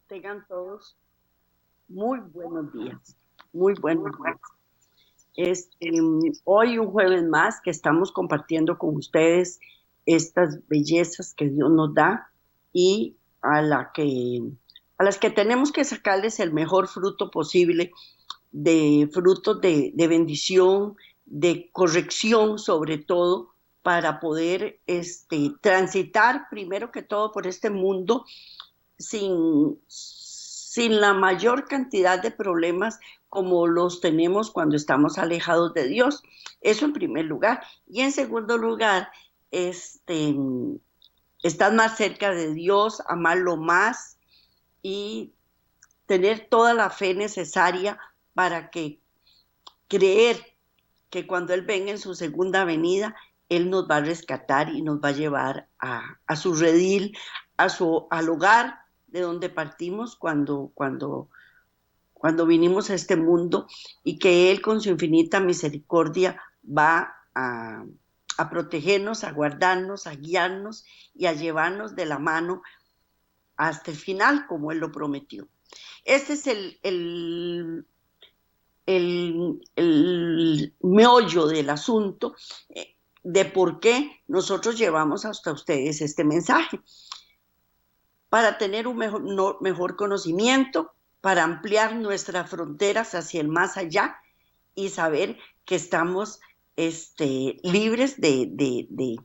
Tengan todos muy buenos días, muy buenos días. Hoy un jueves más que estamos compartiendo con ustedes estas bellezas que Dios nos da y a las que tenemos que sacarles el mejor fruto posible, de frutos de bendición, de corrección sobre todo, para poder transitar primero que todo por este mundo sin la mayor cantidad de problemas como los tenemos cuando estamos alejados de Dios. Eso en primer lugar. Y en segundo lugar, estar más cerca de Dios, amarlo más y tener toda la fe necesaria para que creer que cuando Él venga en su segunda venida, Él nos va a rescatar y nos va a llevar a su redil, al hogar de donde partimos cuando vinimos a este mundo, y que Él con su infinita misericordia va a protegernos, a guardarnos, a guiarnos y a llevarnos de la mano hasta el final, como Él lo prometió. Este es el meollo del asunto, de por qué nosotros llevamos hasta ustedes este mensaje. Para tener un mejor conocimiento, para ampliar nuestras fronteras hacia el más allá y saber que estamos libres de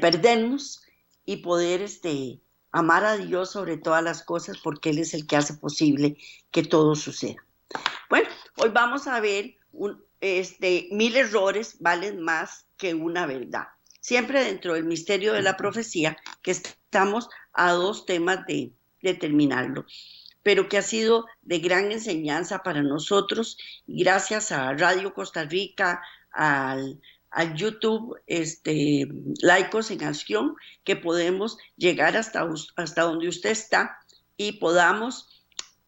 perdernos y poder amar a Dios sobre todas las cosas, porque Él es el que hace posible que todo suceda. Bueno, hoy vamos a ver 1000 errores valen más que una verdad. Siempre dentro del misterio de la profecía, que estamos a 2 temas de terminarlo, pero que ha sido de gran enseñanza para nosotros, y gracias a Radio Costa Rica, al YouTube, Laicos en Acción, que podemos llegar hasta donde usted está y podamos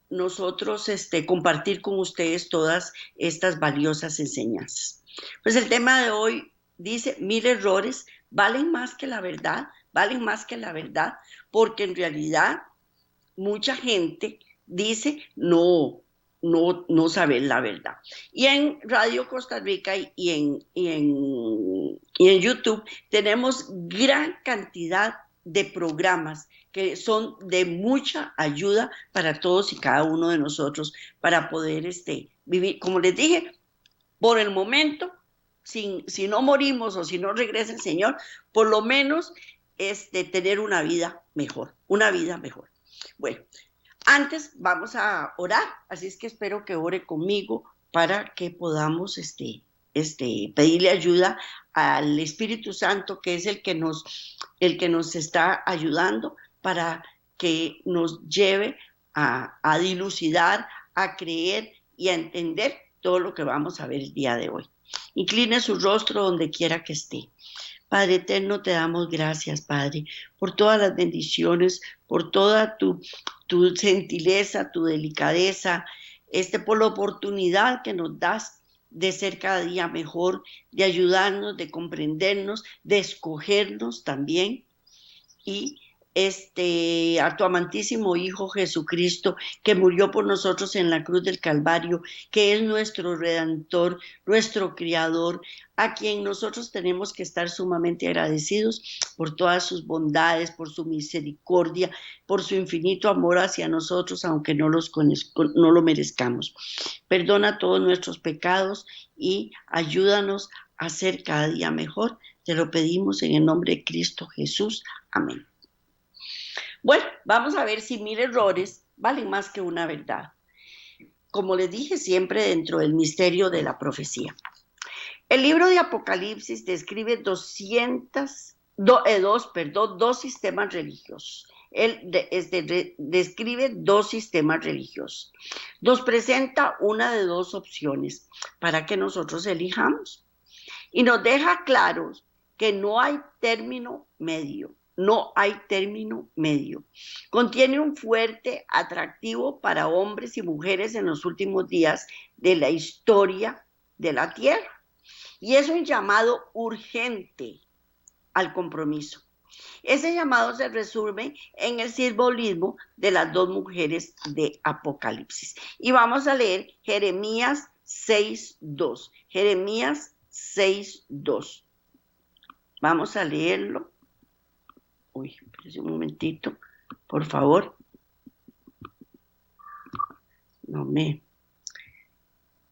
nosotros compartir con ustedes todas estas valiosas enseñanzas. Pues el tema de hoy dice: 1000 errores valen más que la verdad, porque en realidad mucha gente dice no saber la verdad. Y en Radio Costa Rica y en YouTube tenemos gran cantidad de programas que son de mucha ayuda para todos y cada uno de nosotros, para poder vivir, como les dije, por el momento, si no morimos o si no regresa el Señor, por lo menos tener una vida mejor. Bueno, antes vamos a orar, así es que espero que ore conmigo para que podamos pedirle ayuda al Espíritu Santo, que es el que nos está ayudando para que nos lleve a dilucidar, a creer y a entender todo lo que vamos a ver el día de hoy. Incline su rostro donde quiera que esté. Padre eterno, te damos gracias, Padre, por todas las bendiciones, por toda tu gentileza, tu delicadeza, por la oportunidad que nos das de ser cada día mejor, de ayudarnos, de comprendernos, de escogernos también y a tu amantísimo Hijo Jesucristo, que murió por nosotros en la cruz del Calvario, que es nuestro Redentor, nuestro Criador, a quien nosotros tenemos que estar sumamente agradecidos por todas sus bondades, por su misericordia, por su infinito amor hacia nosotros, aunque no lo merezcamos. Perdona todos nuestros pecados y ayúdanos a ser cada día mejor. Te lo pedimos en el nombre de Cristo Jesús. Amén. Bueno, vamos a ver si 1000 errores valen más que una verdad. Como les dije, siempre dentro del misterio de la profecía. El libro de Apocalipsis describe dos sistemas religiosos. Describe dos sistemas religiosos. Nos presenta una de dos opciones para que nosotros elijamos. Y nos deja claros que no hay término medio. No hay término medio. Contiene un fuerte atractivo para hombres y mujeres en los últimos días de la historia de la tierra. Y es un llamado urgente al compromiso. Ese llamado se resume en el simbolismo de las dos mujeres de Apocalipsis. Y vamos a leer Jeremías 6:2. Jeremías 6:2. Vamos a leerlo. Uy, espérese un momentito, por favor.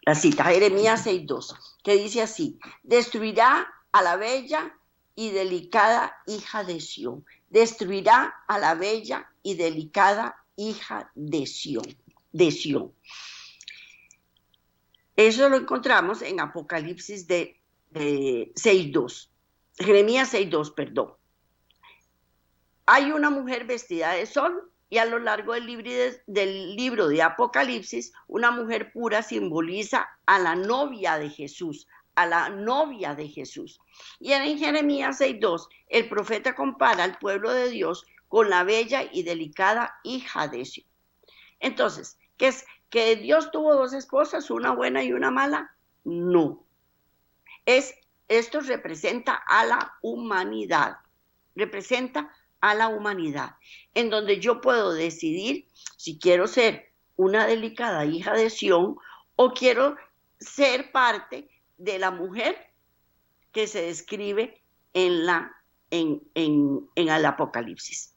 La cita, Jeremías 6:2, que dice así: destruirá a la bella y delicada hija de Sión. Destruirá a la bella y delicada hija de Sión. Eso lo encontramos en Apocalipsis de 6:2. Jeremías 6:2, perdón. Hay una mujer vestida de sol y a lo largo del libro de Apocalipsis, una mujer pura simboliza a la novia de Jesús, a la novia de Jesús. Y en Jeremías 6:2, el profeta compara al pueblo de Dios con la bella y delicada hija de Sión. Entonces, ¿qué es? ¿Que Dios tuvo dos esposas, una buena y una mala? No. Esto representa a la humanidad. Representa a la humanidad, en donde yo puedo decidir si quiero ser una delicada hija de Sión o quiero ser parte de la mujer que se describe en el Apocalipsis.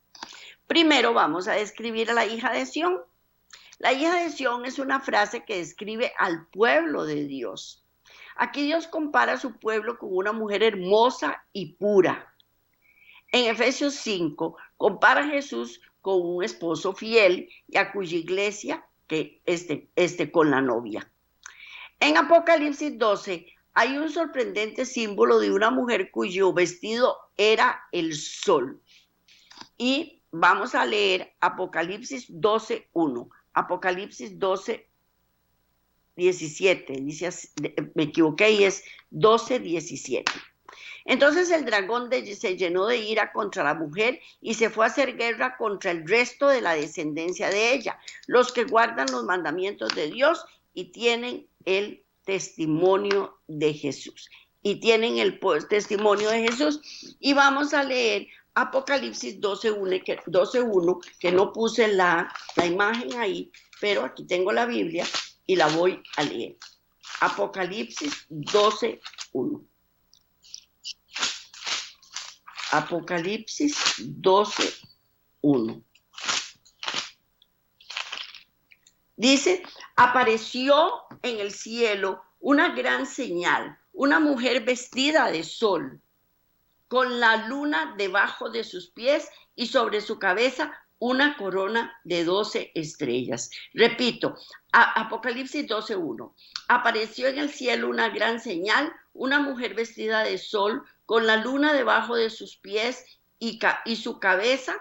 Primero vamos a describir a la hija de Sión. La hija de Sión es una frase que describe al pueblo de Dios. Aquí Dios compara a su pueblo con una mujer hermosa y pura. En Efesios 5, compara a Jesús con un esposo fiel y a cuya iglesia que con la novia. En Apocalipsis 12 hay un sorprendente símbolo de una mujer cuyo vestido era el sol. Y vamos a leer Apocalipsis 12:1. Apocalipsis 12:17. Dice, me equivoqué y es 12:17. Entonces el dragón se llenó de ira contra la mujer y se fue a hacer guerra contra el resto de la descendencia de ella, los que guardan los mandamientos de Dios y tienen el testimonio de Jesús. Y vamos a leer Apocalipsis 12:1, que no puse la imagen ahí, pero aquí tengo la Biblia y la voy a leer. Apocalipsis 12:1. Apocalipsis 12:1. Dice, apareció en el cielo una gran señal, una mujer vestida de sol, con la luna debajo de sus pies y sobre su cabeza una corona de 12 estrellas. Repito, Apocalipsis 12:1. Apareció en el cielo una gran señal, una mujer vestida de sol, con la luna debajo de sus pies y su cabeza,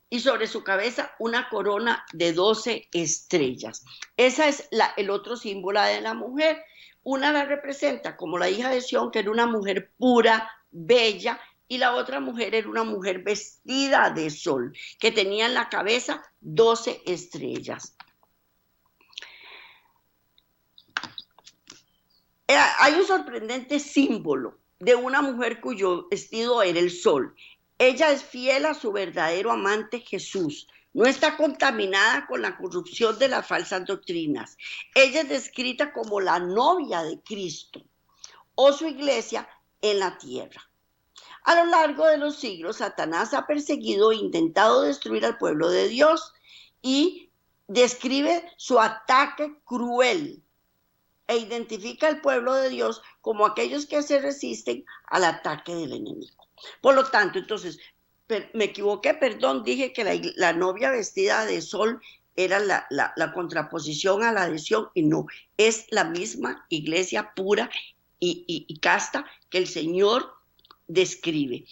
y sobre su cabeza una corona de 12 estrellas. Esa es el otro símbolo de la mujer. Una la representa como la hija de Sión, que era una mujer pura, bella, y la otra mujer era una mujer vestida de sol, que tenía en la cabeza 12 estrellas. Hay un sorprendente símbolo de una mujer cuyo vestido era el sol. Ella es fiel a su verdadero amante Jesús. No está contaminada con la corrupción de las falsas doctrinas. Ella es descrita como la novia de Cristo o su iglesia en la tierra. A lo largo de los siglos, Satanás ha perseguido e intentado destruir al pueblo de Dios y describe su ataque cruel e identifica al pueblo de Dios como aquellos que se resisten al ataque del enemigo. Por lo tanto, entonces, me equivoqué, perdón, dije que la novia vestida de sol era la contraposición a la adhesión y no, es la misma iglesia pura y casta que el Señor describe.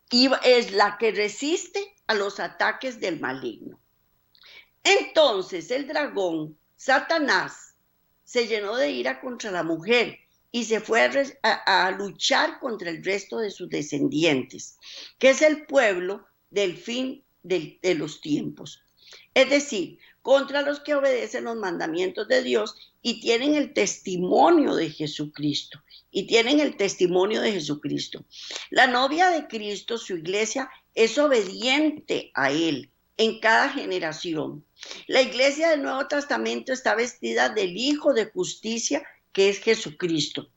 Y es la que resiste a los ataques del maligno. Entonces el dragón, Satanás, se llenó de ira contra la mujer y se fue a luchar contra el resto de sus descendientes, que es el pueblo del fin de los tiempos. Es decir, contra los que obedecen los mandamientos de Dios y tienen el testimonio de Jesucristo. Y tienen el testimonio de Jesucristo. La novia de Cristo, su iglesia, es obediente a Él en cada generación. La iglesia del Nuevo Testamento está vestida del Hijo de Justicia, que es Jesucristo.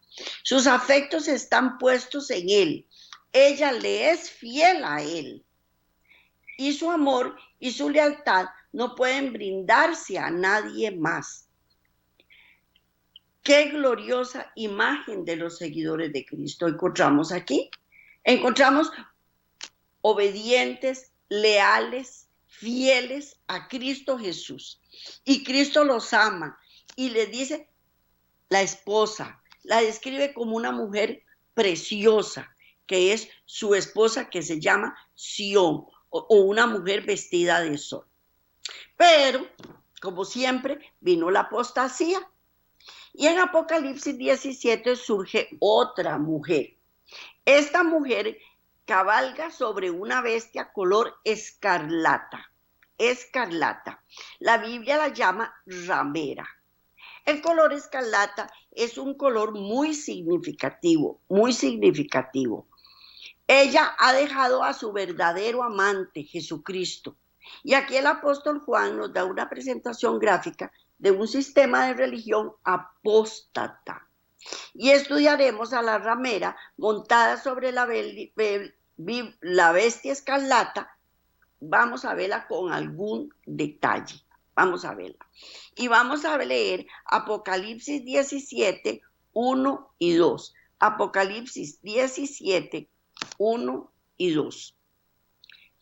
Sus afectos están puestos en Él. Ella le es fiel a Él. Y su amor y su lealtad no pueden brindarse a nadie más. Qué gloriosa imagen de los seguidores de Cristo encontramos aquí. Encontramos obedientes, leales, fieles a Cristo Jesús. Y Cristo los ama y les dice, la esposa, la describe como una mujer preciosa, que es su esposa que se llama Sión, o una mujer vestida de sol. Pero, como siempre, vino la apostasía. Y en Apocalipsis 17 surge otra mujer. Esta mujer cabalga sobre una bestia color escarlata. Escarlata. La Biblia la llama ramera. El color escarlata es un color muy significativo, muy significativo. Ella ha dejado a su verdadero amante, Jesucristo. Y aquí el apóstol Juan nos da una presentación gráfica de un sistema de religión apóstata. Y estudiaremos a la ramera montada sobre la bestia escarlata. Vamos a verla con algún detalle. Vamos a verla. Y vamos a leer Apocalipsis 17, 1 y 2. Apocalipsis 17, 1 y 2.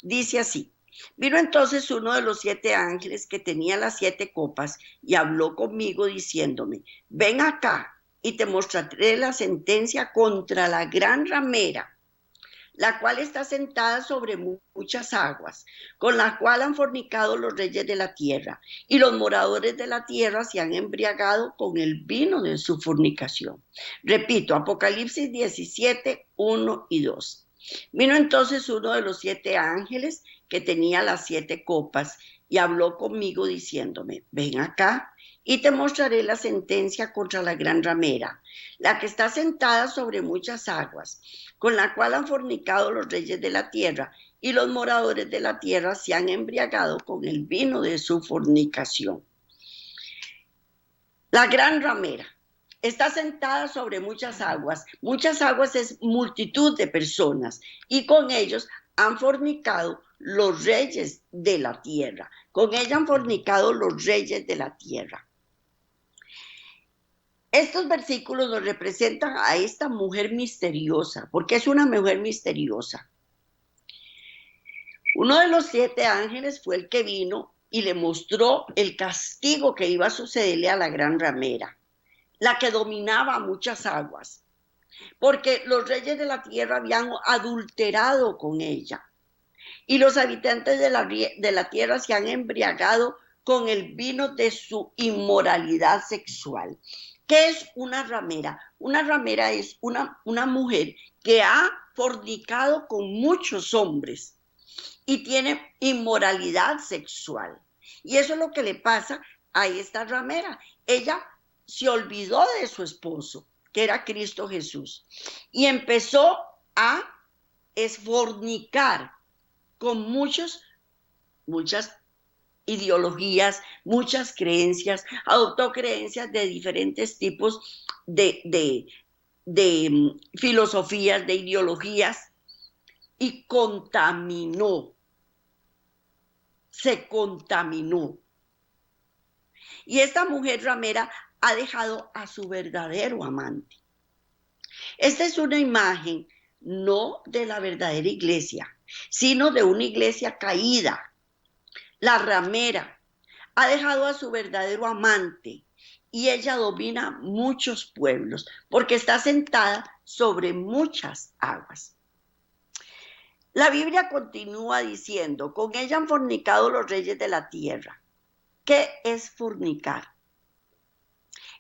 Dice así. Vino entonces uno de los 7 ángeles que tenía las 7 copas y habló conmigo diciéndome, ven acá y te mostraré la sentencia contra la gran ramera, la cual está sentada sobre muchas aguas, con la cual han fornicado los reyes de la tierra, y los moradores de la tierra se han embriagado con el vino de su fornicación. Repito, Apocalipsis 17, 1 y 2. Vino entonces uno de los 7 ángeles que tenía las 7 copas y habló conmigo diciéndome, ven acá y te mostraré la sentencia contra la gran ramera, la que está sentada sobre muchas aguas, con la cual han fornicado los reyes de la tierra, y los moradores de la tierra se han embriagado con el vino de su fornicación. La gran ramera está sentada sobre muchas aguas es multitud de personas, y con ellos han fornicado los reyes de la tierra. Con ella han fornicado los reyes de la tierra. Estos versículos nos representan a esta mujer misteriosa, porque es una mujer misteriosa. Uno de los 7 ángeles fue el que vino y le mostró el castigo que iba a sucederle a la gran ramera, la que dominaba muchas aguas, porque los reyes de la tierra habían adulterado con ella. Y los habitantes de la tierra se han embriagado con el vino de su inmoralidad sexual. ¿Qué es una ramera? Una ramera es una mujer que ha fornicado con muchos hombres y tiene inmoralidad sexual. Y eso es lo que le pasa a esta ramera. Ella se olvidó de su esposo, que era Cristo Jesús, y empezó a esfornicar con muchas ideologías, muchas creencias, adoptó creencias de diferentes tipos de filosofías, de ideologías, y se contaminó. Y esta mujer ramera ha dejado a su verdadero amante. Esta es una imagen no de la verdadera iglesia, sino de una iglesia caída. La ramera ha dejado a su verdadero amante y ella domina muchos pueblos porque está sentada sobre muchas aguas. La Biblia continúa diciendo, con ella han fornicado los reyes de la tierra. ¿Qué es fornicar?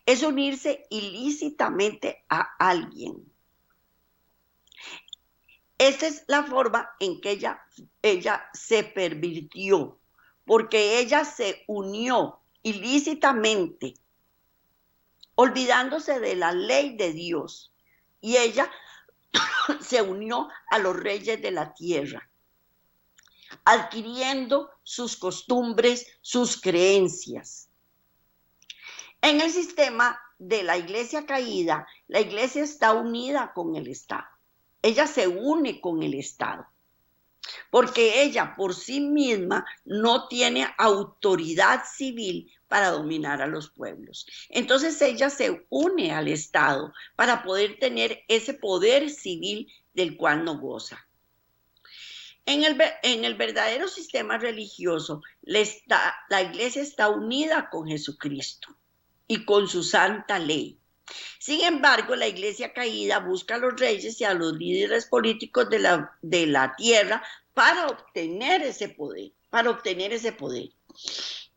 Es unirse ilícitamente a alguien. Esta es la forma en que ella se pervirtió, porque ella se unió ilícitamente, olvidándose de la ley de Dios, y ella se unió a los reyes de la tierra, adquiriendo sus costumbres, sus creencias. En el sistema de la iglesia caída, la iglesia está unida con el Estado. Ella se une con el Estado, porque ella por sí misma no tiene autoridad civil para dominar a los pueblos. Entonces ella se une al Estado para poder tener ese poder civil del cual no goza. En el verdadero sistema religioso, la iglesia está unida con Jesucristo y con su santa ley. Sin embargo, la iglesia caída busca a los reyes y a los líderes políticos de la tierra para obtener ese poder,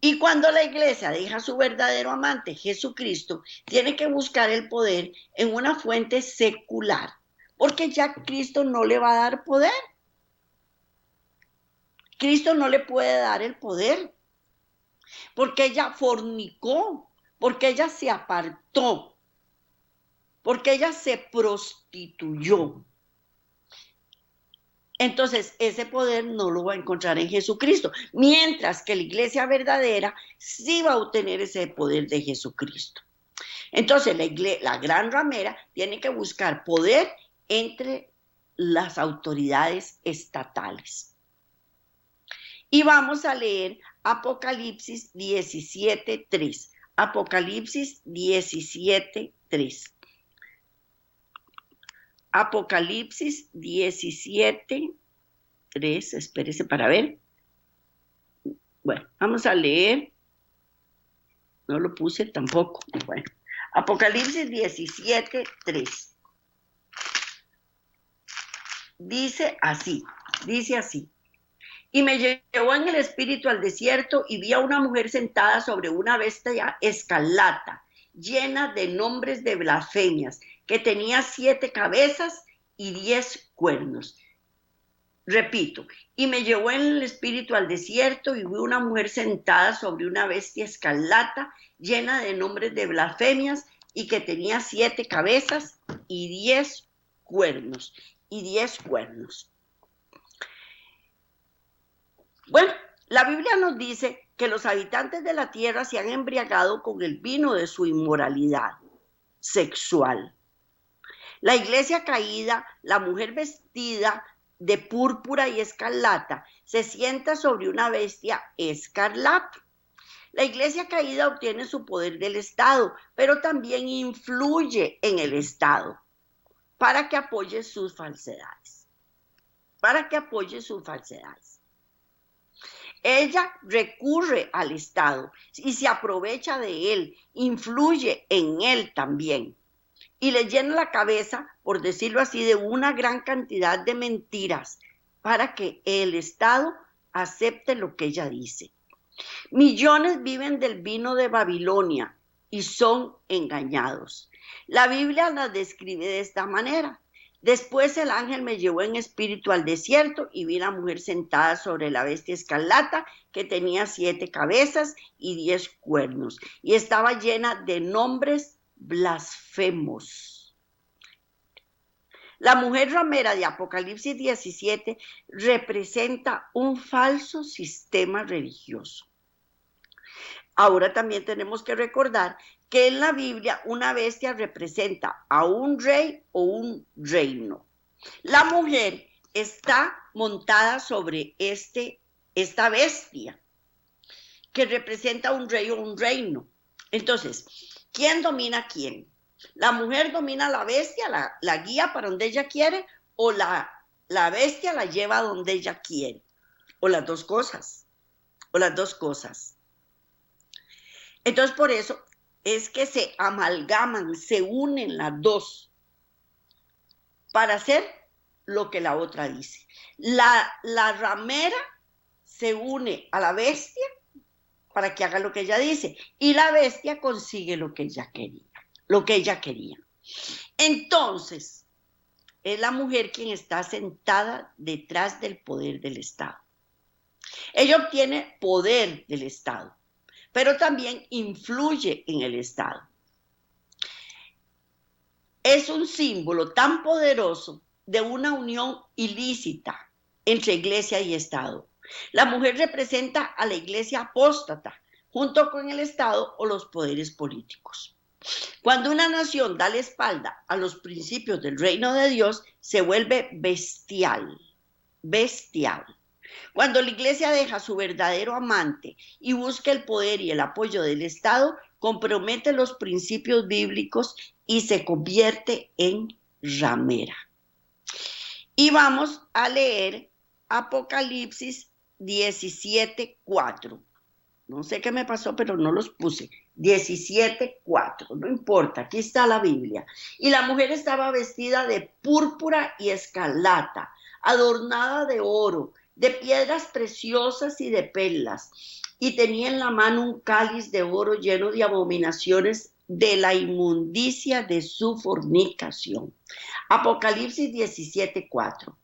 Y cuando la iglesia deja a su verdadero amante, Jesucristo, tiene que buscar el poder en una fuente secular, porque ya Cristo no le va a dar poder. Cristo no le puede dar el poder, porque ella fornicó, porque ella se apartó, porque ella se prostituyó. Entonces, ese poder no lo va a encontrar en Jesucristo, mientras que la iglesia verdadera sí va a obtener ese poder de Jesucristo. Entonces, la gran ramera tiene que buscar poder entre las autoridades estatales. Y vamos a leer Apocalipsis 17:3. Apocalipsis 17:3. Apocalipsis 17:3, espérese para ver. Bueno, vamos a leer. No lo puse tampoco. Bueno, Apocalipsis 17:3. Dice así. Y me llevó en el espíritu al desierto y vi a una mujer sentada sobre una bestia escarlata, llena de nombres de blasfemias, que tenía 7 cabezas y 10 cuernos. Repito, y me llevó en el espíritu al desierto y vi una mujer sentada sobre una bestia escarlata, llena de nombres de blasfemias, y que tenía 7 cabezas y 10 cuernos. Bueno, la Biblia nos dice que los habitantes de la tierra se han embriagado con el vino de su inmoralidad sexual. La iglesia caída, la mujer vestida de púrpura y escarlata, se sienta sobre una bestia escarlata. La iglesia caída obtiene su poder del Estado, pero también influye en el Estado para que apoye sus falsedades. Ella recurre al Estado y se aprovecha de él, influye en él también. Y le llena la cabeza, por decirlo así, de una gran cantidad de mentiras para que el Estado acepte lo que ella dice. Millones viven del vino de Babilonia y son engañados. La Biblia las describe de esta manera. Después el ángel me llevó en espíritu al desierto y vi a la mujer sentada sobre la bestia escarlata que tenía 7 cabezas y 10 cuernos y estaba llena de nombres blasfemos. La mujer ramera de Apocalipsis 17 representa un falso sistema religioso. Ahora también tenemos que recordar que en la Biblia una bestia representa a un rey o un reino. La mujer está montada sobre esta bestia que representa un rey o un reino. Entonces, ¿quién domina a quién? ¿La mujer domina a la bestia, la guía para donde ella quiere, o la bestia la lleva a donde ella quiere? O las dos cosas, o las dos cosas. Entonces, por eso es que se amalgaman, se unen las dos para hacer lo que la otra dice. La ramera se une a la bestia para que haga lo que ella dice y la bestia consigue lo que ella quería. Entonces, es la mujer quien está sentada detrás del poder del Estado. Ella obtiene poder del Estado, pero también influye en el Estado. Es un símbolo tan poderoso de una unión ilícita entre iglesia y Estado. La mujer representa a la iglesia apóstata junto con el Estado o los poderes políticos. Cuando una nación da la espalda a los principios del reino de Dios, se vuelve bestial. Cuando la iglesia deja a su verdadero amante y busca el poder y el apoyo del Estado, compromete los principios bíblicos y se convierte en ramera. Y vamos a leer Apocalipsis 17:4. No sé qué me pasó, pero no los puse. 17:4, no importa, aquí está la Biblia. Y la mujer estaba vestida de púrpura y escarlata, adornada de oro, de piedras preciosas y de perlas, y tenía en la mano un cáliz de oro lleno de abominaciones de la inmundicia de su fornicación. Apocalipsis 17:4.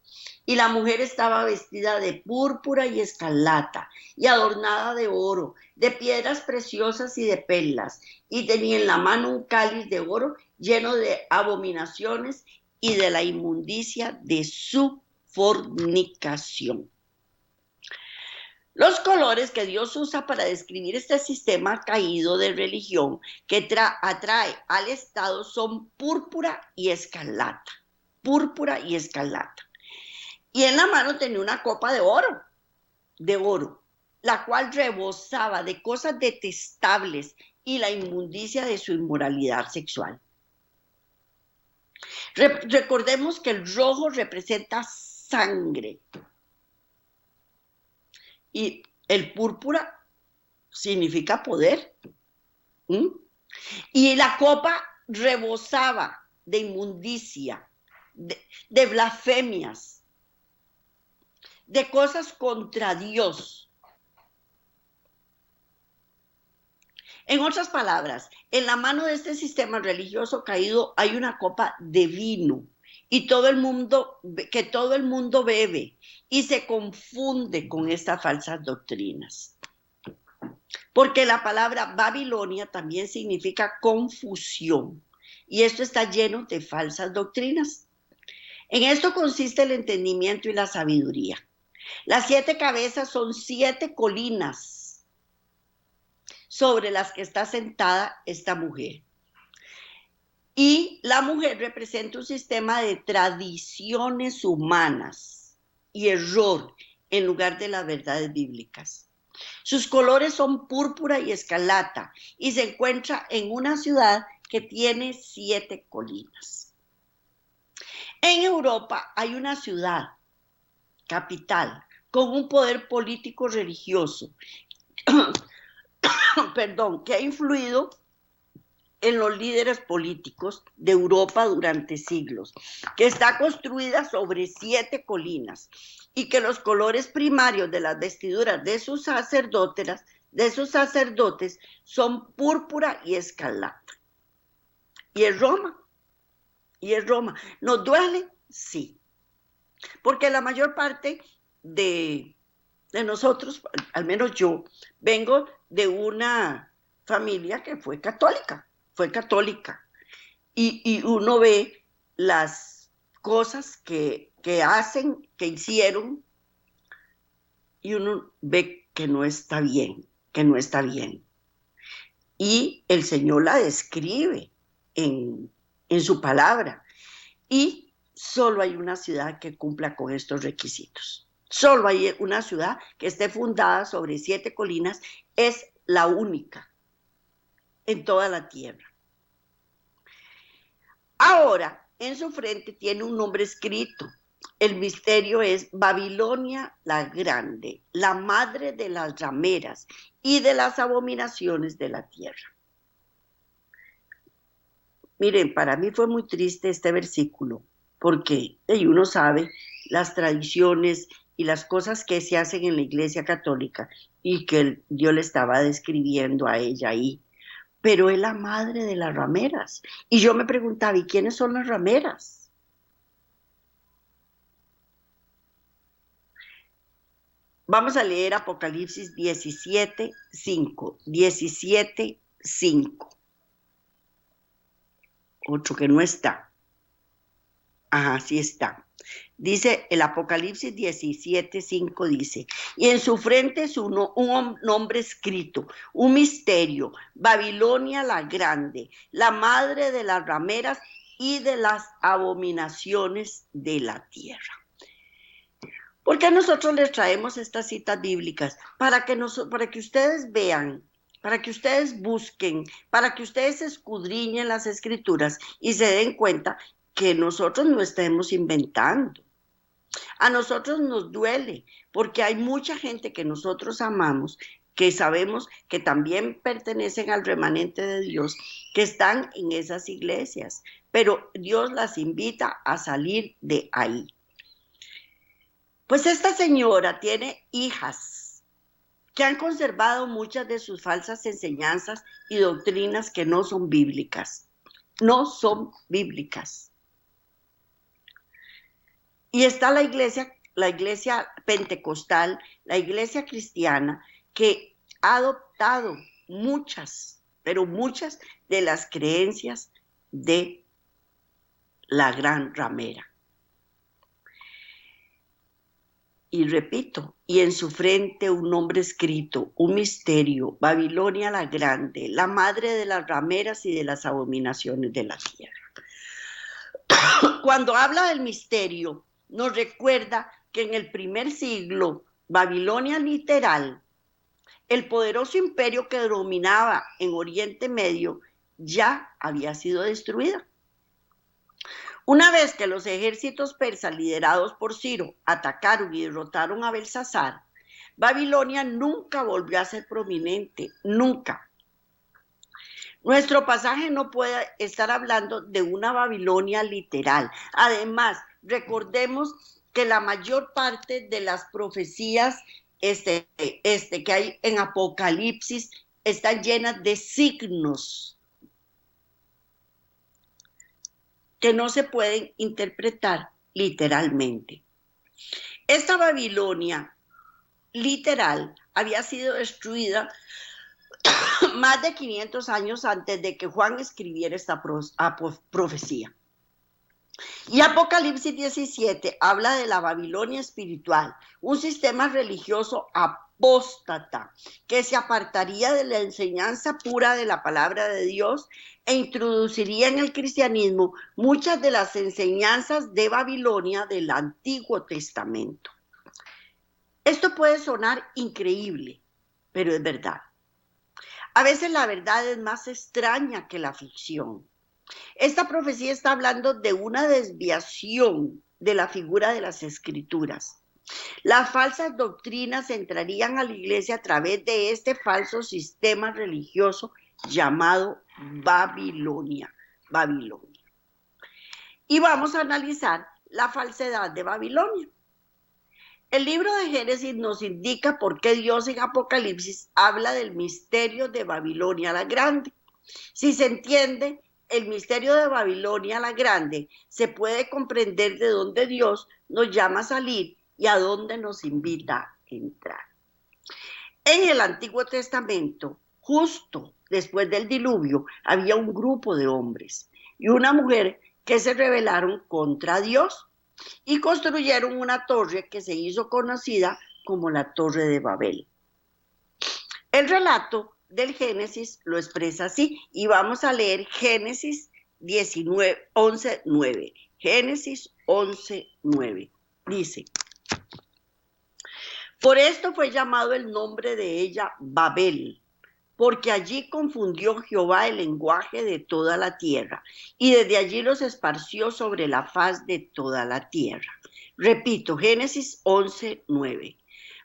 Y la mujer estaba vestida de púrpura y escarlata, y adornada de oro, de piedras preciosas y de perlas, y tenía en la mano un cáliz de oro lleno de abominaciones y de la inmundicia de su fornicación. Los colores que Dios usa para describir este sistema caído de religión que atrae al Estado son púrpura y escarlata. Púrpura y escarlata. Y en la mano tenía una copa de oro, la cual rebosaba de cosas detestables y la inmundicia de su inmoralidad sexual. Recordemos que el rojo representa sangre y el púrpura significa poder. Y la copa rebosaba de inmundicia, de blasfemias, de cosas contra Dios. En otras palabras, en la mano de este sistema religioso caído hay una copa de vino y todo el mundo bebe y se confunde con estas falsas doctrinas. Porque la palabra Babilonia también significa confusión y esto está lleno de falsas doctrinas. En esto consiste el entendimiento y la sabiduría. Las 7 cabezas son 7 colinas sobre las que está sentada esta mujer. Y la mujer representa un sistema de tradiciones humanas y error en lugar de las verdades bíblicas. Sus colores son púrpura y escarlata y se encuentra en una ciudad que tiene 7 colinas. En Europa hay una ciudad capital con un poder político religioso que ha influido en los líderes políticos de Europa durante siglos, que está construida sobre 7 colinas y que los colores primarios de las vestiduras de sus sacerdotes son púrpura y escarlata. Y es Roma. Nos duele, Sí, porque la mayor parte de nosotros, al menos yo, vengo de una familia que fue católica, y uno ve las cosas que hacen, que hicieron, y uno ve que no está bien, que no está bien. Y el Señor la describe en su palabra. Y solo hay una ciudad que cumpla con estos requisitos. Solo hay una ciudad que esté fundada sobre 7 colinas, es la única en toda la tierra. Ahora, en su frente tiene un nombre escrito. El misterio es Babilonia la Grande, la madre de las rameras y de las abominaciones de la tierra. Miren, para mí fue muy triste este versículo, porque uno sabe las tradiciones y las cosas que se hacen en la Iglesia Católica y que Dios le estaba describiendo a ella ahí. Pero es la madre de las rameras. Y yo me preguntaba, ¿y quiénes son las rameras? Vamos a leer Apocalipsis 17:5. 17:5. Otro que no está. Ajá, sí está. Dice el Apocalipsis 17:5 dice, y en su frente es un nombre escrito, un misterio, Babilonia la Grande, la madre de las rameras y de las abominaciones de la tierra. ¿Por qué nosotros les traemos estas citas bíblicas? Para que ustedes vean, para que ustedes busquen, para que ustedes escudriñen las escrituras y se den cuenta que nosotros no estemos inventando. A nosotros nos duele porque hay mucha gente que nosotros amamos, que sabemos que también pertenecen al remanente de Dios, que están en esas iglesias, pero Dios las invita a salir de ahí. Pues esta señora tiene hijas que han conservado muchas de sus falsas enseñanzas y doctrinas que no son bíblicas. No son bíblicas. Y está la iglesia pentecostal, la iglesia cristiana, que ha adoptado muchas, pero muchas de las creencias de la gran ramera. Y repito, y en su frente un nombre escrito, un misterio, Babilonia la Grande, la madre de las rameras y de las abominaciones de la tierra. Cuando habla del misterio, nos recuerda que en el primer siglo, Babilonia literal, el poderoso imperio que dominaba en Oriente Medio, ya había sido destruida. Una vez que los ejércitos persas liderados por Ciro atacaron y derrotaron a Belsasar, Babilonia nunca volvió a ser prominente, nunca. Nuestro pasaje no puede estar hablando de una Babilonia literal. Además, recordemos que la mayor parte de las profecías que hay en Apocalipsis están llenas de signos que no se pueden interpretar literalmente. Esta Babilonia literal había sido destruida más de 500 años antes de que Juan escribiera esta profecía. Y Apocalipsis 17 habla de la Babilonia espiritual, un sistema religioso apóstata que se apartaría de la enseñanza pura de la palabra de Dios e introduciría en el cristianismo muchas de las enseñanzas de Babilonia del Antiguo Testamento. Esto puede sonar increíble, pero es verdad. A veces la verdad es más extraña que la ficción. Esta profecía está hablando de una desviación de la figura de las escrituras. Las falsas doctrinas entrarían a la iglesia a través de este falso sistema religioso llamado Babilonia. Babilonia. Y vamos a analizar la falsedad de Babilonia. El libro de Génesis nos indica por qué Dios en Apocalipsis habla del misterio de Babilonia la Grande. Si se entiende el misterio de Babilonia la Grande, se puede comprender de dónde Dios nos llama a salir y a dónde nos invita a entrar. En el Antiguo Testamento, justo después del diluvio, había un grupo de hombres y una mujer que se rebelaron contra Dios y construyeron una torre que se hizo conocida como la Torre de Babel. El relato del Génesis lo expresa así y vamos a leer Génesis 11:9. Génesis 11:9. Dice: por esto fue llamado el nombre de ella Babel, porque allí confundió Jehová el lenguaje de toda la tierra, y desde allí los esparció sobre la faz de toda la tierra. Repito, Génesis 11:9.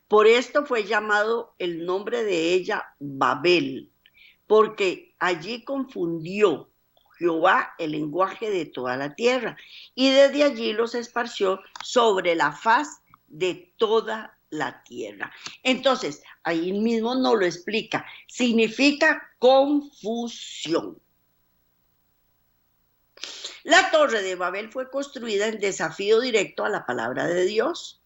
Por esto fue llamado el nombre de ella Babel, porque allí confundió Jehová el lenguaje de toda la tierra, y desde allí los esparció sobre la faz de toda la tierra. Entonces, ahí mismo nos lo explica. Significa confusión. La Torre de Babel fue construida en desafío directo a la palabra de Dios.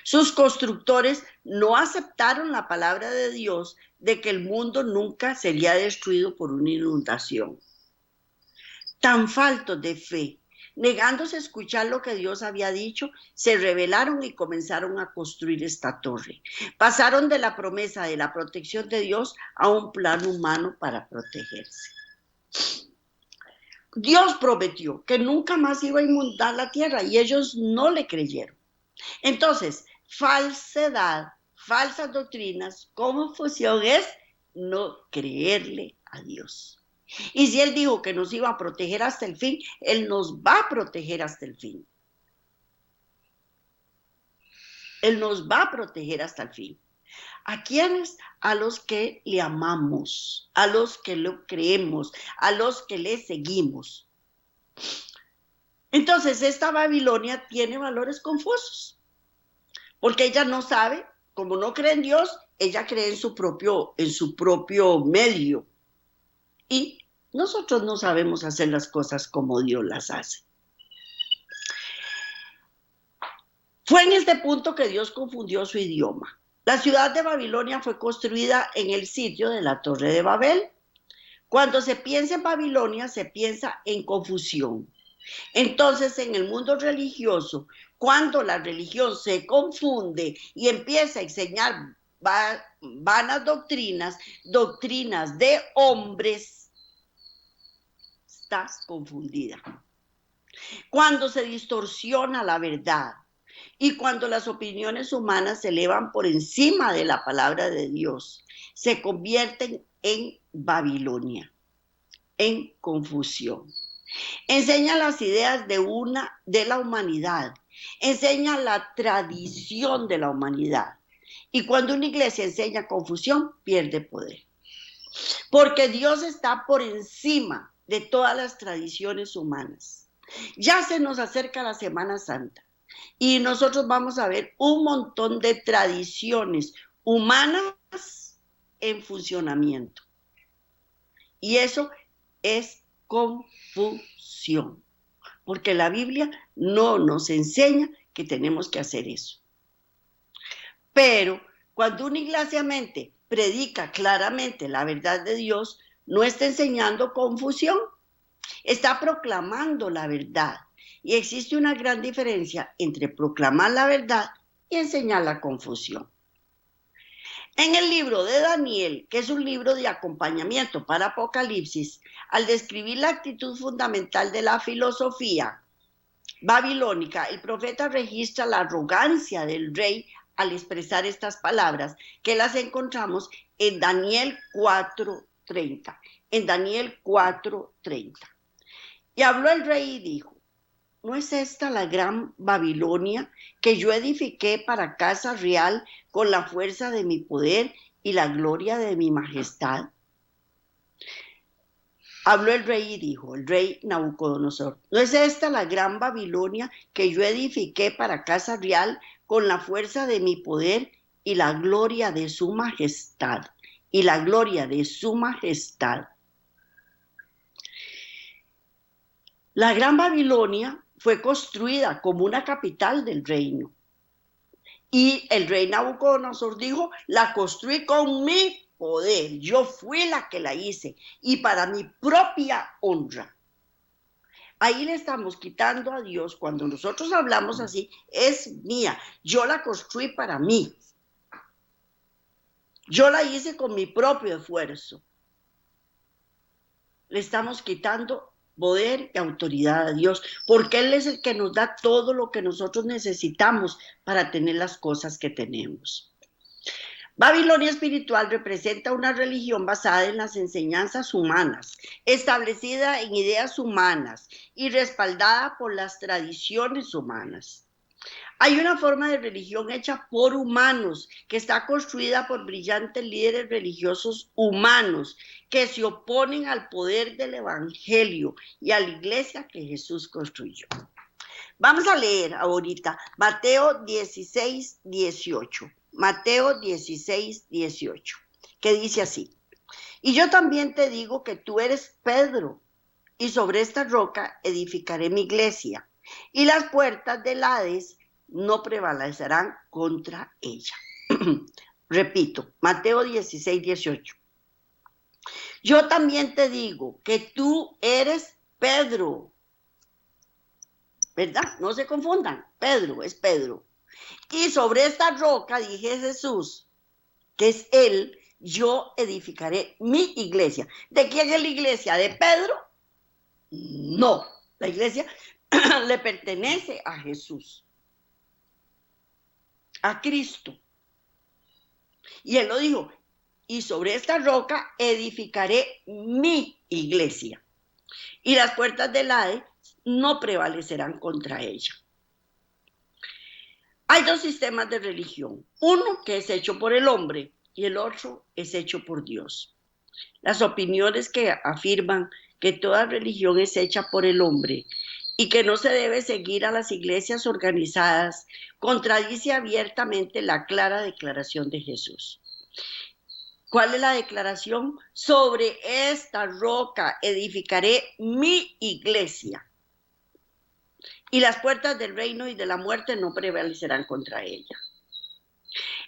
Sus constructores no aceptaron la palabra de Dios de que el mundo nunca sería destruido por una inundación. Tan faltos de fe, negándose a escuchar lo que Dios había dicho, se rebelaron y comenzaron a construir esta torre. Pasaron de la promesa de la protección de Dios a un plan humano para protegerse. Dios prometió que nunca más iba a inundar la tierra y ellos no le creyeron. Entonces, falsedad, falsas doctrinas, confusión es no creerle a Dios. Y si Él dijo que nos iba a proteger hasta el fin, Él nos va a proteger hasta el fin. Él nos va a proteger hasta el fin. ¿A quiénes? A los que le amamos, a los que lo creemos, a los que le seguimos. Entonces, esta Babilonia tiene valores confusos. Porque ella no sabe, como no cree en Dios, ella cree en su propio medio. Y nosotros no sabemos hacer las cosas como Dios las hace. Fue en este punto que Dios confundió su idioma. La ciudad de Babilonia fue construida en el sitio de la Torre de Babel. Cuando se piensa en Babilonia, se piensa en confusión. Entonces, en el mundo religioso, cuando la religión se confunde y empieza a enseñar vanas doctrinas, doctrinas de hombres, estás confundida. Cuando se distorsiona la verdad y cuando las opiniones humanas se elevan por encima de la palabra de Dios, se convierten en Babilonia, en confusión. Enseña las ideas de la humanidad, enseña la tradición de la humanidad. Y cuando una iglesia enseña confusión, pierde poder. Porque Dios está por encima de todas las tradiciones humanas. Ya se nos acerca la Semana Santa y nosotros vamos a ver un montón de tradiciones humanas en funcionamiento. Y eso es confusión, porque la Biblia no nos enseña que tenemos que hacer eso. Pero cuando una iglesia predica claramente la verdad de Dios, no está enseñando confusión, está proclamando la verdad. Y existe una gran diferencia entre proclamar la verdad y enseñar la confusión. En el libro de Daniel, que es un libro de acompañamiento para Apocalipsis, al describir la actitud fundamental de la filosofía babilónica, el profeta registra la arrogancia del rey al expresar estas palabras, que las encontramos en Daniel 4:30. En Daniel 4:30. Y habló el rey y dijo: ¿no es esta la gran Babilonia que yo edifiqué para casa real con la fuerza de mi poder y la gloria de mi majestad? Habló el rey y dijo, el rey Nabucodonosor: ¿no es esta la gran Babilonia que yo edifiqué para casa real con la fuerza de mi poder y la gloria de su majestad? Y la gloria de su majestad. La Gran Babilonia fue construida como una capital del reino. Y el rey Nabucodonosor dijo, la construí con mi poder, yo fui la que la hice y para mi propia honra. Ahí le estamos quitando a Dios, cuando nosotros hablamos así, es mía, yo la construí para mí. Yo la hice con mi propio esfuerzo. Le estamos quitando poder y autoridad a Dios, porque Él es el que nos da todo lo que nosotros necesitamos para tener las cosas que tenemos. Babilonia espiritual representa una religión basada en las enseñanzas humanas, establecida en ideas humanas y respaldada por las tradiciones humanas. Hay una forma de religión hecha por humanos, que está construida por brillantes líderes religiosos humanos, que se oponen al poder del evangelio y a la iglesia que Jesús construyó. Vamos a leer ahorita Mateo 16, 18. Mateo 16, 18, que dice así: y yo también te digo que tú eres Pedro, y sobre esta roca edificaré mi iglesia, y las puertas del Hades no prevalecerán contra ella. Repito, Mateo 16, 18. Yo también te digo que tú eres Pedro, ¿verdad? No se confundan, Pedro es Pedro. Y sobre esta roca, dije Jesús, que es Él, yo edificaré mi iglesia. ¿De quién es la iglesia? ¿De Pedro? No, la iglesia le pertenece a Jesús, a Cristo. Y Él lo dijo, y sobre esta roca edificaré mi iglesia, y las puertas del Hades no prevalecerán contra ella. Hay dos sistemas de religión, uno que es hecho por el hombre y el otro es hecho por Dios. Las opiniones que afirman que toda religión es hecha por el hombre y que no se debe seguir a las iglesias organizadas contradice abiertamente la clara declaración de Jesús. ¿Cuál es la declaración? Sobre esta roca edificaré mi iglesia, y las puertas del reino y de la muerte no prevalecerán contra ella.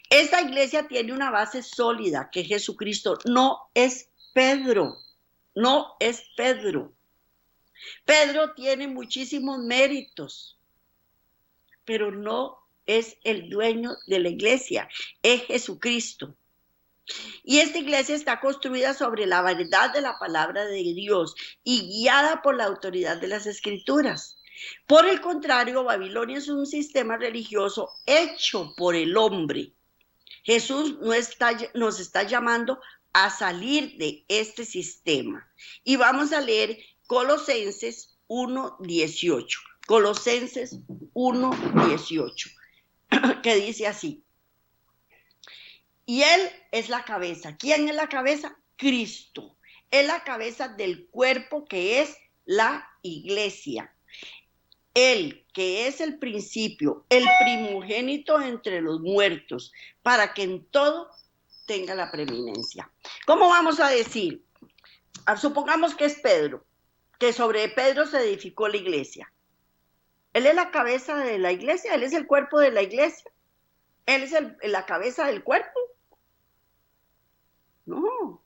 Esta iglesia tiene una base sólida, que Jesucristo. No es Pedro, no es Pedro. Pedro tiene muchísimos méritos, pero no es el dueño de la iglesia, es Jesucristo. Y esta iglesia está construida sobre la verdad de la palabra de Dios y guiada por la autoridad de las Escrituras. Por el contrario, Babilonia es un sistema religioso hecho por el hombre. Jesús nos está llamando a salir de este sistema. Y vamos a leer Colosenses 1:18. Colosenses 1:18, que dice así: y Él es la cabeza. ¿Quién es la cabeza? Cristo. Es la cabeza del cuerpo, que es la iglesia. Él, que es el principio, el primogénito entre los muertos, para que en todo tenga la preeminencia. ¿Cómo vamos a decir? Supongamos que es Pedro, que sobre Pedro se edificó la iglesia. Él es la cabeza de la iglesia, él es el cuerpo de la iglesia, él es la cabeza del cuerpo. No,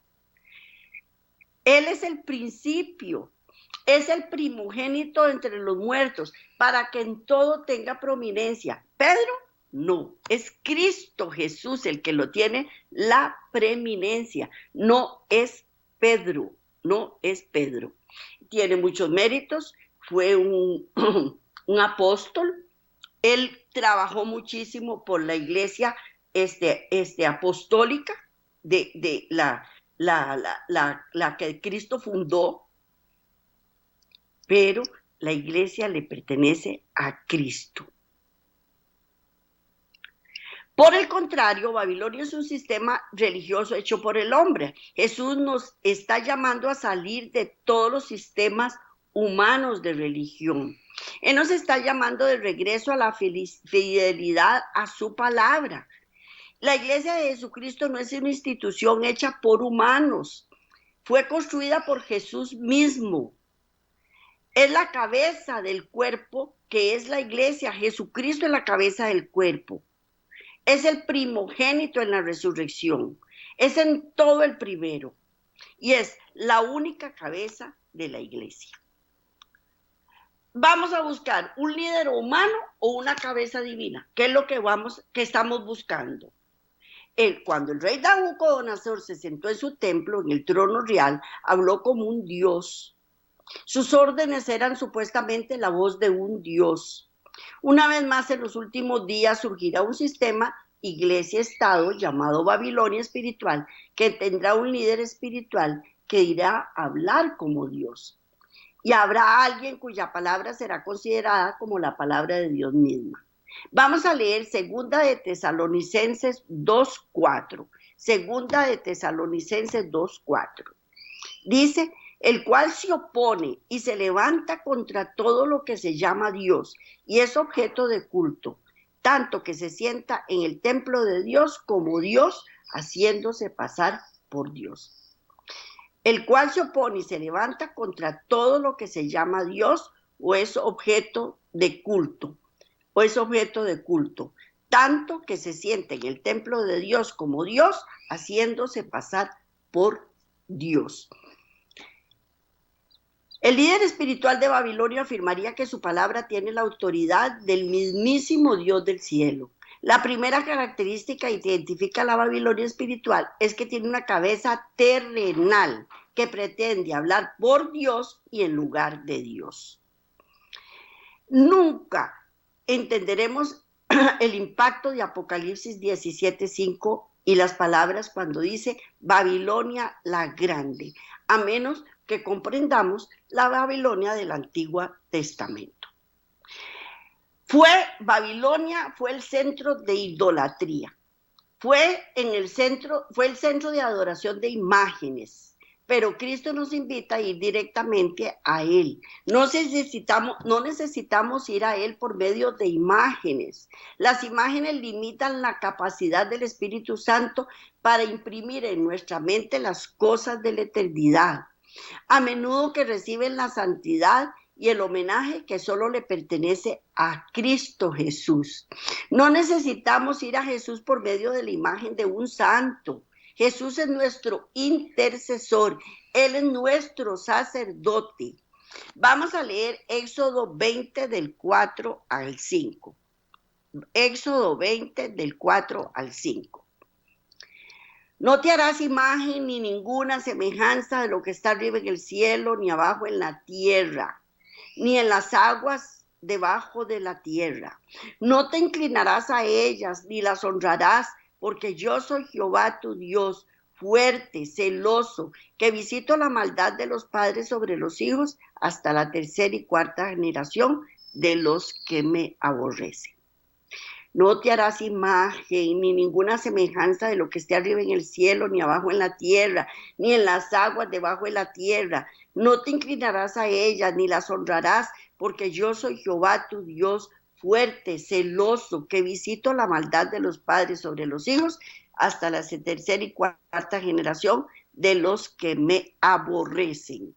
Él es el principio, es el primogénito entre los muertos, para que en todo tenga prominencia. Pedro, no, es Cristo Jesús el que lo tiene la preeminencia, no es Pedro, no es Pedro. Tiene muchos méritos, fue un apóstol, él trabajó muchísimo por la iglesia apostólica de la que Cristo fundó, pero la iglesia le pertenece a Cristo. Por el contrario, Babilonia es un sistema religioso hecho por el hombre. Jesús nos está llamando a salir de todos los sistemas humanos de religión. Él nos está llamando de regreso a la fidelidad a su palabra. La iglesia de Jesucristo no es una institución hecha por humanos. Fue construida por Jesús mismo. Es la cabeza del cuerpo, que es la iglesia. Jesucristo es la cabeza del cuerpo. Es el primogénito en la resurrección. Es en todo el primero. Y es la única cabeza de la iglesia. Vamos a buscar un líder humano o una cabeza divina. ¿Qué es lo que estamos buscando? Cuando el rey Nabucodonosor se sentó en su templo, en el trono real, habló como un dios. Sus órdenes eran supuestamente la voz de un dios. Una vez más, en los últimos días surgirá un sistema iglesia-estado llamado Babilonia espiritual, que tendrá un líder espiritual que irá a hablar como Dios. Y habrá alguien cuya palabra será considerada como la palabra de Dios misma. Vamos a leer Segunda de Tesalonicenses 2:4. Segunda de Tesalonicenses 2:4. Dice, el cual se opone y se levanta contra todo lo que se llama Dios y es objeto de culto, tanto que se sienta en el templo de Dios como Dios, haciéndose pasar por Dios. El cual se opone y se levanta contra todo lo que se llama Dios o es objeto de culto, tanto que se siente en el templo de Dios como Dios, haciéndose pasar por Dios. El líder espiritual de Babilonia afirmaría que su palabra tiene la autoridad del mismísimo Dios del cielo. La primera característica que identifica a la Babilonia espiritual es que tiene una cabeza terrenal que pretende hablar por Dios y en lugar de Dios. Nunca entenderemos el impacto de Apocalipsis 17:5 y las palabras cuando dice Babilonia la grande, a menos que comprendamos la Babilonia del Antiguo Testamento. Babilonia fue el centro de idolatría, fue el centro de adoración de imágenes, pero Cristo nos invita a ir directamente a Él. No necesitamos ir a Él por medio de imágenes. Las imágenes limitan la capacidad del Espíritu Santo para imprimir en nuestra mente las cosas de la eternidad. A menudo que reciben la santidad y el homenaje que solo le pertenece a Cristo Jesús. No necesitamos ir a Jesús por medio de la imagen de un santo. Jesús es nuestro intercesor, Él es nuestro sacerdote. Vamos a leer Éxodo 20 del 4 al 5. Éxodo 20 del 4 al 5. No te harás imagen ni ninguna semejanza de lo que está arriba en el cielo, ni abajo en la tierra, ni en las aguas debajo de la tierra. No te inclinarás a ellas, ni las honrarás, porque yo soy Jehová tu Dios, fuerte, celoso, que visito la maldad de los padres sobre los hijos hasta la tercera y cuarta generación de los que me aborrecen. No te harás imagen ni ninguna semejanza de lo que esté arriba en el cielo, ni abajo en la tierra, ni en las aguas debajo de la tierra. No te inclinarás a ellas, ni las honrarás, porque yo soy Jehová tu Dios, fuerte, celoso, que visito la maldad de los padres sobre los hijos hasta la tercera y cuarta generación de los que me aborrecen.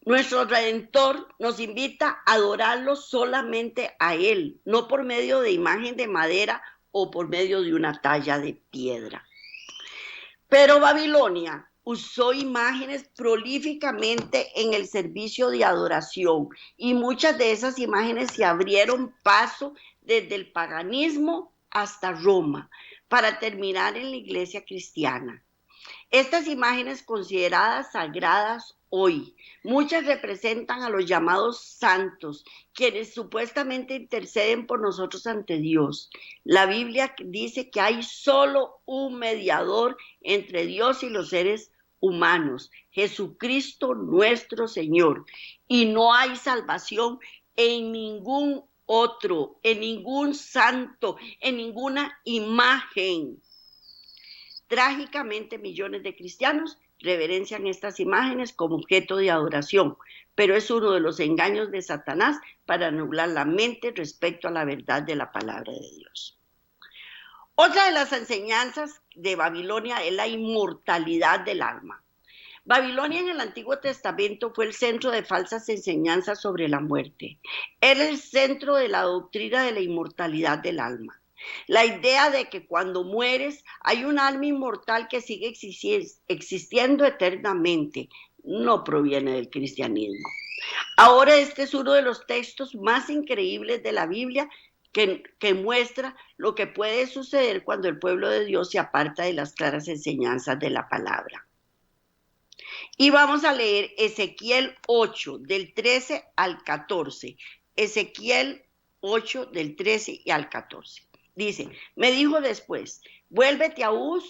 Nuestro Redentor nos invita a adorarlo solamente a Él, no por medio de imagen de madera o por medio de una talla de piedra. Pero Babilonia usó imágenes prolíficamente en el servicio de adoración y muchas de esas imágenes se abrieron paso desde el paganismo hasta Roma para terminar en la iglesia cristiana. Estas imágenes consideradas sagradas hoy, muchas representan a los llamados santos, quienes supuestamente interceden por nosotros ante Dios. La Biblia dice que hay solo un mediador entre Dios y los seres humanos, Jesucristo nuestro Señor, y no hay salvación en ningún otro, en ningún santo, en ninguna imagen. Trágicamente, millones de cristianos reverencian estas imágenes como objeto de adoración, pero es uno de los engaños de Satanás para nublar la mente respecto a la verdad de la palabra de Dios. Otra de las enseñanzas de Babilonia es la inmortalidad del alma. Babilonia en el Antiguo Testamento fue el centro de falsas enseñanzas sobre la muerte. Era el centro de la doctrina de la inmortalidad del alma. La idea de que cuando mueres hay un alma inmortal que sigue existiendo eternamente no proviene del cristianismo. Ahora este es uno de los textos más increíbles de la Biblia que muestra lo que puede suceder cuando el pueblo de Dios se aparta de las claras enseñanzas de la palabra. Y vamos a leer Ezequiel 8, del 13 al 14. Ezequiel 8, del 13 y al 14. Dice, me dijo después, vuélvete aún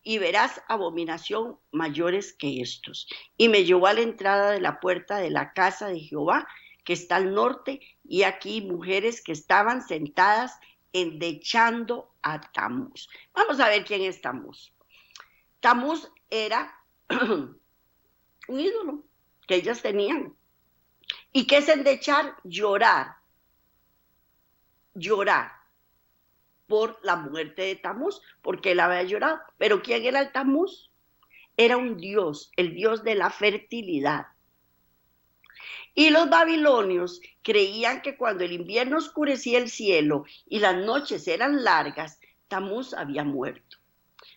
y verás abominación mayores que estos. Y me llevó a la entrada de la puerta de la casa de Jehová, que está al norte, y aquí mujeres que estaban sentadas endechando a Tamuz. Vamos a ver quién es Tamuz. Tamuz era un ídolo que ellas tenían. ¿Y qué es endechar? Llorar por la muerte de Tamuz, porque él había llorado. Pero ¿quién era el Tamuz? Era un dios, el dios de la fertilidad. Y los babilonios creían que cuando el invierno oscurecía el cielo y las noches eran largas, Tamuz había muerto.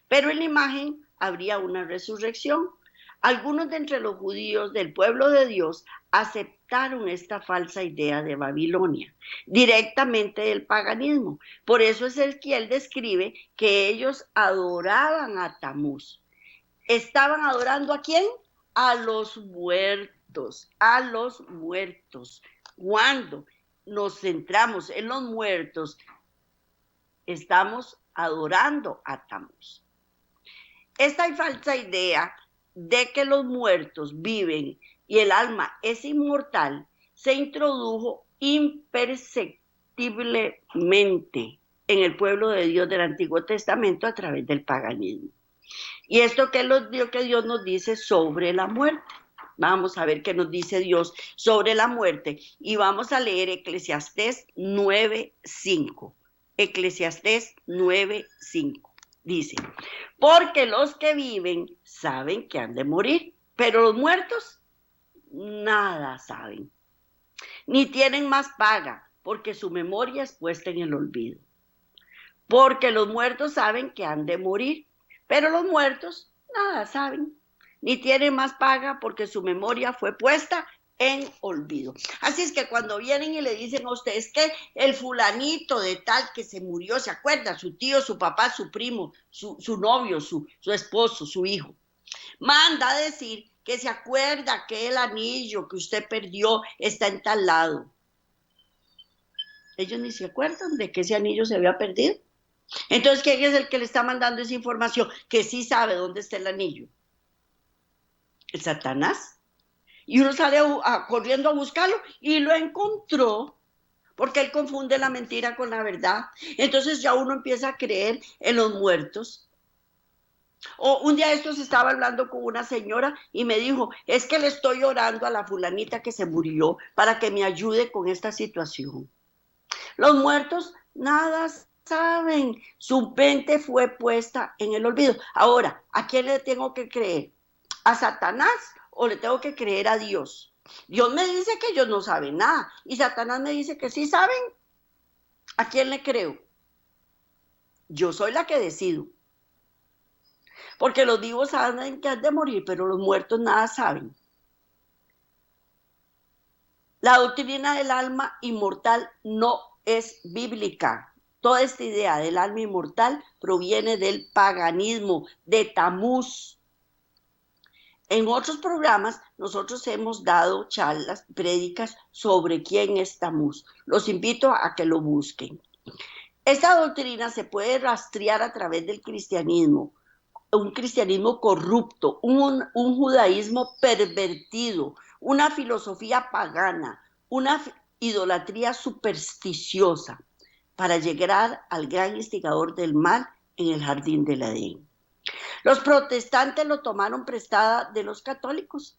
Pero en la imagen habría una resurrección. Algunos de entre los judíos del pueblo de Dios aceptaron esta falsa idea de Babilonia, directamente del paganismo. Por eso Ezequiel describe que ellos adoraban a Tamuz. ¿Estaban adorando a quién? A los muertos, a los muertos. Cuando nos centramos en los muertos, estamos adorando a Tamuz. Esta falsa idea de que los muertos viven y el alma es inmortal se introdujo imperceptiblemente en el pueblo de Dios del Antiguo Testamento a través del paganismo. Y esto que es lo que Dios nos dice sobre la muerte. Vamos a ver qué nos dice Dios sobre la muerte y vamos a leer Eclesiastés 9:5. Eclesiastés 9:5. Dice, porque los que viven saben que han de morir, pero los muertos nada saben, ni tienen más paga, porque su memoria es puesta en el olvido. Porque los muertos saben que han de morir, pero los muertos nada saben, ni tienen más paga, porque su memoria fue puesta en olvido. Así es que cuando vienen y le dicen a usted, es que el fulanito de tal que se murió, ¿se acuerda? Su tío, su papá, su primo, su novio, su esposo, su hijo. Manda a decir que se acuerda que el anillo que usted perdió está en tal lado. Ellos ni se acuerdan de que ese anillo se había perdido. Entonces, ¿quién es el que le está mandando esa información? Que sí sabe dónde está el anillo. El Satanás. Y uno sale corriendo a buscarlo y lo encontró, porque él confunde la mentira con la verdad. Entonces ya uno empieza a creer en los muertos. O un día estos estaba hablando con una señora y me dijo, es que le estoy orando a la fulanita que se murió para que me ayude con esta situación. Los muertos nada saben, su mente fue puesta en el olvido. Ahora, ¿a quién le tengo que creer? ¿A Satanás o le tengo que creer a Dios? Dios me dice que ellos no saben nada y Satanás me dice que sí saben. ¿A quién le creo? Yo soy la que decido. Porque los vivos saben que han de morir, pero los muertos nada saben. La doctrina del alma inmortal no es bíblica. Toda esta idea del alma inmortal proviene del paganismo, de Tamuz. En otros programas nosotros hemos dado charlas, prédicas sobre quién es Tamuz. Los invito a que lo busquen. Esta doctrina se puede rastrear a través del cristianismo, un cristianismo corrupto, un judaísmo pervertido, una filosofía pagana, una idolatría supersticiosa para llegar al gran instigador del mal en el jardín del Edén. Los protestantes lo tomaron prestada de los católicos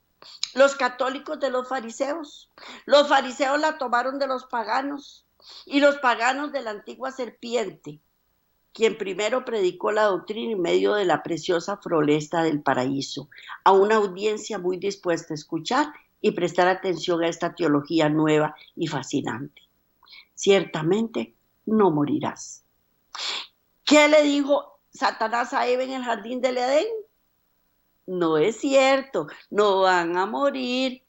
de los fariseos la tomaron de los paganos y los paganos de la antigua serpiente. quien primero predicó la doctrina en medio de la preciosa floresta del paraíso, a una audiencia muy dispuesta a escuchar y prestar atención a esta teología nueva y fascinante. Ciertamente no morirás. ¿Qué le dijo Satanás a Eva en el jardín del Edén? No es cierto, no van a morir.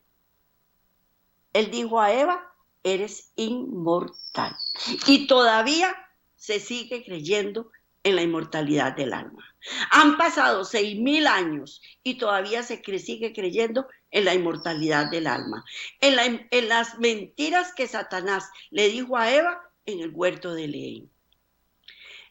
Él dijo a Eva, eres inmortal. Y todavía se sigue creyendo en la inmortalidad del alma. Han pasado 6.000 años y todavía se sigue creyendo en la inmortalidad del alma. En las mentiras que Satanás le dijo a Eva en el huerto de Edén.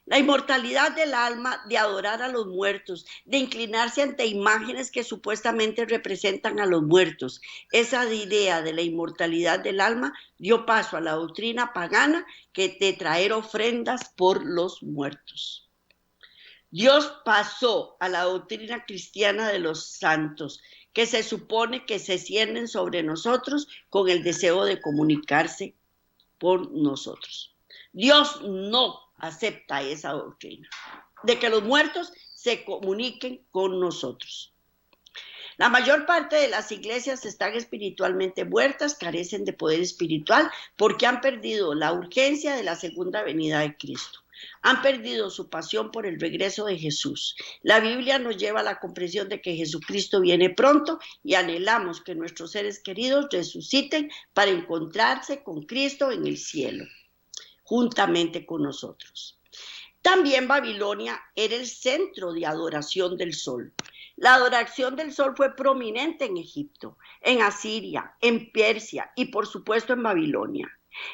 La inmortalidad del alma, de adorar a los muertos, de inclinarse ante imágenes que supuestamente representan a los muertos. Esa idea de la inmortalidad del alma dio paso a la doctrina pagana que de traer ofrendas por los muertos. Dios pasó a la doctrina cristiana de los santos, que se supone que se cienden sobre nosotros con el deseo de comunicarse por nosotros. Dios no acepta esa doctrina, de que los muertos se comuniquen con nosotros. La mayor parte de las iglesias están espiritualmente muertas, carecen de poder espiritual porque han perdido la urgencia de la segunda venida de Cristo. Han perdido su pasión por el regreso de Jesús. La Biblia nos lleva a la comprensión de que Jesucristo viene pronto y anhelamos que nuestros seres queridos resuciten para encontrarse con Cristo en el cielo, juntamente con nosotros. También Babilonia era el centro de adoración del sol. La adoración del sol fue prominente en Egipto, en Asiria, en Persia y por supuesto en Babilonia.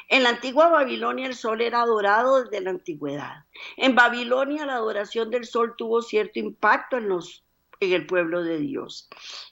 En la antigua Babilonia el sol era adorado desde la antigüedad. En Babilonia la adoración del sol tuvo cierto impacto en el pueblo de Dios.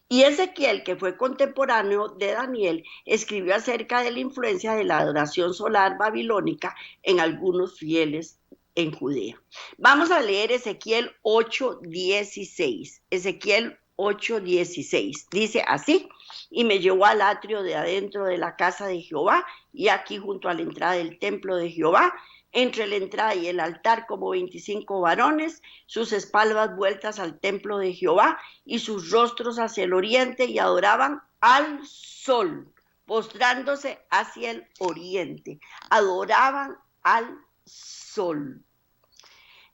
Y Ezequiel, que fue contemporáneo de Daniel, escribió acerca de la influencia de la adoración solar babilónica en algunos fieles en Judea. Vamos a leer Ezequiel 8:16. Ezequiel 8:16. Dice así: y me llevó al atrio de adentro de la casa de Jehová, y aquí junto a la entrada del templo de Jehová, entre la entrada y el altar como 25 varones, sus espaldas vueltas al templo de Jehová y sus rostros hacia el oriente, y adoraban al sol, postrándose hacia el oriente. Adoraban al sol.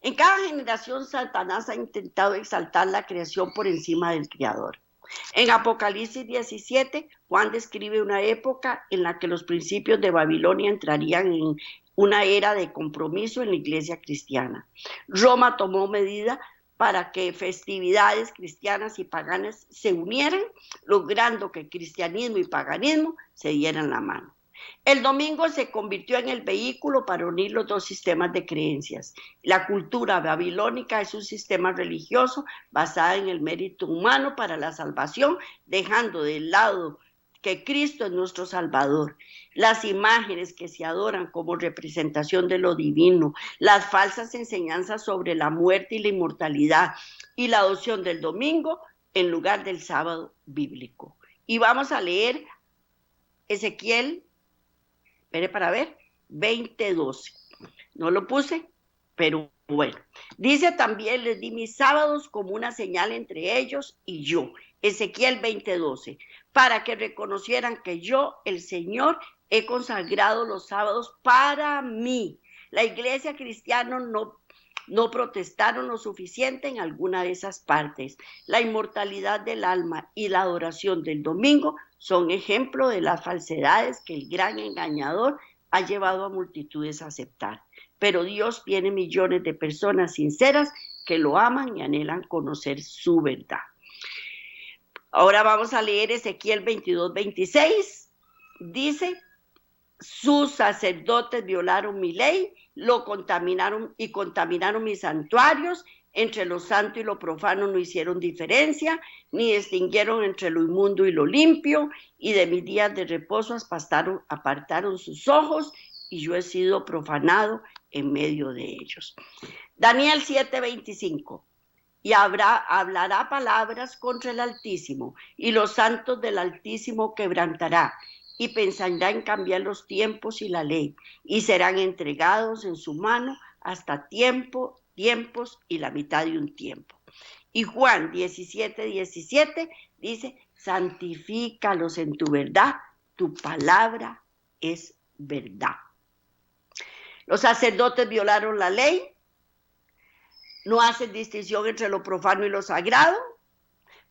En cada generación Satanás ha intentado exaltar la creación por encima del Creador. En Apocalipsis 17, Juan describe una época en la que los principios de Babilonia entrarían en una era de compromiso en la iglesia cristiana. Roma tomó medida para que festividades cristianas y paganas se unieran, logrando que cristianismo y paganismo se dieran la mano. El domingo se convirtió en el vehículo para unir los dos sistemas de creencias. La cultura babilónica es un sistema religioso basado en el mérito humano para la salvación, dejando de lado que Cristo es nuestro Salvador. Las imágenes que se adoran como representación de lo divino, las falsas enseñanzas sobre la muerte y la inmortalidad, y la adopción del domingo en lugar del sábado bíblico. Y vamos a leer Ezequiel, espere para ver, 20:12. No lo puse, pero bueno. Dice también: les di mis sábados como una señal entre ellos y yo. Ezequiel 20:12. Para que reconocieran que yo, el Señor, he consagrado los sábados para mí. La iglesia cristiana no protestaron lo suficiente en alguna de esas partes. La inmortalidad del alma y la adoración del domingo son ejemplo de las falsedades que el gran engañador ha llevado a multitudes a aceptar. Pero Dios tiene millones de personas sinceras que lo aman y anhelan conocer su verdad. Ahora vamos a leer Ezequiel 22:26. Dice: sus sacerdotes violaron mi ley, lo contaminaron y contaminaron mis santuarios. Entre lo santo y lo profano no hicieron diferencia, ni distinguieron entre lo inmundo y lo limpio, y de mis días de reposo apartaron sus ojos, y yo he sido profanado en medio de ellos. Daniel 7:25. Y hablará palabras contra el Altísimo, y los santos del Altísimo quebrantará, y pensará en cambiar los tiempos y la ley, y serán entregados en su mano hasta tiempo tiempos y la mitad de un tiempo. Y Juan 17:17 dice, santifícalos en tu verdad, tu palabra es verdad. Los sacerdotes violaron la ley, no hacen distinción entre lo profano y lo sagrado,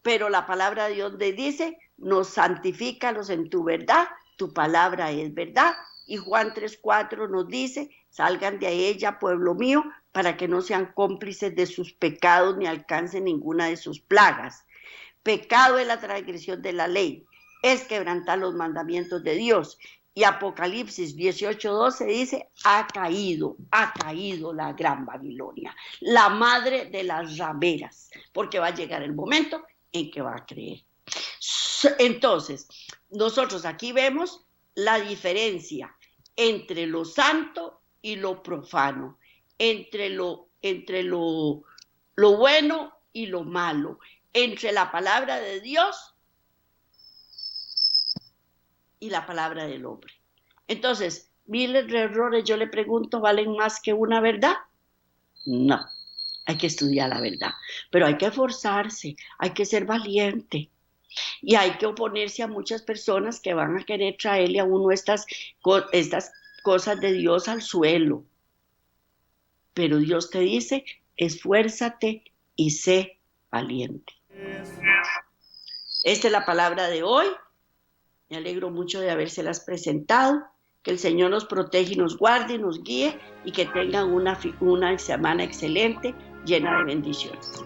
pero la palabra de Dios dice, nos santifícalos en tu verdad, tu palabra es verdad. Y Juan 3:4 nos dice, salgan de ella, pueblo mío, para que no sean cómplices de sus pecados ni alcancen ninguna de sus plagas. Pecado es la transgresión de la ley, es quebrantar los mandamientos de Dios. Y Apocalipsis 18:12 dice, ha caído la gran Babilonia, la madre de las rameras, porque va a llegar el momento en que va a creer. Entonces, nosotros aquí vemos la diferencia entre lo santo y lo profano, entre lo bueno y lo malo, entre la palabra de Dios y la palabra del hombre. Entonces, miles de errores, yo le pregunto, ¿valen más que una verdad? No, hay que estudiar la verdad, pero hay que esforzarse, hay que ser valiente. Y hay que oponerse a muchas personas que van a querer traerle a uno estas cosas de Dios al suelo. Pero Dios te dice, esfuérzate y sé valiente. Esta es la palabra de hoy. Me alegro mucho de habérselas presentado. Que el Señor nos protege y nos guarde y nos guíe y que tengan una semana excelente, llena de bendiciones.